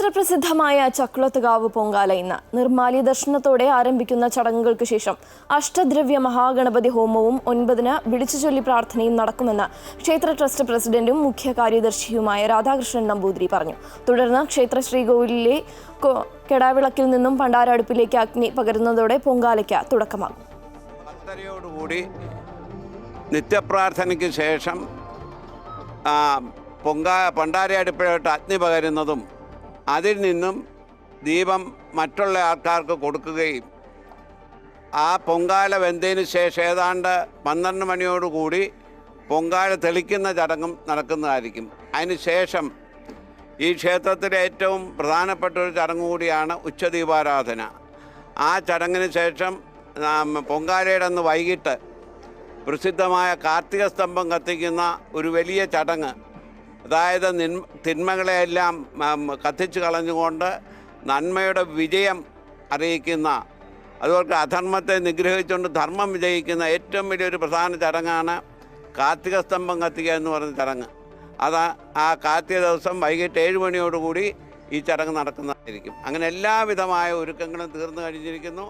ചരിത്രപ്രസിദ്ധമായ ചക്കുളത്തുകാവ് പൊങ്കാല ഇന്ന് നിർമ്മാല്യ ദർശനത്തോടെ ആരംഭിക്കുന്ന ചടങ്ങുകൾക്ക് ശേഷം അഷ്ടദ്രവ്യ മഹാഗണപതി ഹോമവും 9-ന് വിളിച്ചുചൊല്ലി പ്രാർത്ഥനയും നടക്കുമെന്ന് ക്ഷേത്ര ട്രസ്റ്റ് പ്രസിഡന്റും മുഖ്യ കാര്യദർശിയുമായ രാധാകൃഷ്ണൻ നമ്പൂതിരി പറഞ്ഞു. തുടർന്ന് ക്ഷേത്ര ശ്രീകോവിലിലെ കെടാവിളക്കിൽ നിന്നും പണ്ടാരടുപ്പിലേക്ക് അഗ്നി പകരുന്നതോടെ പൊങ്കാലയ്ക്ക് തുടക്കമാകും. നിത്യപ്രാർത്ഥനയ്ക്ക് ശേഷം പണ്ടാരടുപ്പിലോട്ട് അഗ്നി പകരുന്നതും അതിൽ നിന്നും ദീപം മറ്റുള്ള ആൾക്കാർക്ക് കൊടുക്കുകയും ആ പൊങ്കാല വെന്തതിന് ശേഷം ഏതാണ്ട് 12 മണിയോടുകൂടി പൊങ്കാല തെളിക്കുന്ന ചടങ്ങും നടക്കുന്നതായിരിക്കും. അതിന് ശേഷം ഈ ക്ഷേത്രത്തിലെ ഏറ്റവും പ്രധാനപ്പെട്ട ഒരു ചടങ്ങ് കൂടിയാണ് ഉച്ചദീപാരാധന. ആ ചടങ്ങിന് ശേഷം പൊങ്കാലയുടെ അന്ന് വൈകിട്ട് പ്രസിദ്ധമായ കാർത്തിക സ്തംഭം കത്തിക്കുന്ന ഒരു വലിയ ചടങ്ങ്, അതായത് തിന്മകളെയെല്ലാം കത്തിച്ചു കളഞ്ഞുകൊണ്ട് നന്മയുടെ വിജയം അറിയിക്കുന്ന, അതുപോലെ അധർമ്മത്തെ നിഗ്രഹിച്ചുകൊണ്ട് ധർമ്മം വിജയിക്കുന്ന ഏറ്റവും വലിയൊരു പ്രധാന ചടങ്ങാണ് കാർത്തിക സ്തംഭം കത്തിക്കുക എന്ന് പറയുന്ന ചടങ്ങ്. ആ കാർത്തിക ദിവസം വൈകിട്ട് 7 മണിയോടുകൂടി ഈ ചടങ്ങ് നടക്കുന്നതായിരിക്കും. അങ്ങനെ എല്ലാവിധമായ ഒരുക്കങ്ങളും തീർന്നു കഴിഞ്ഞിരിക്കുന്നു.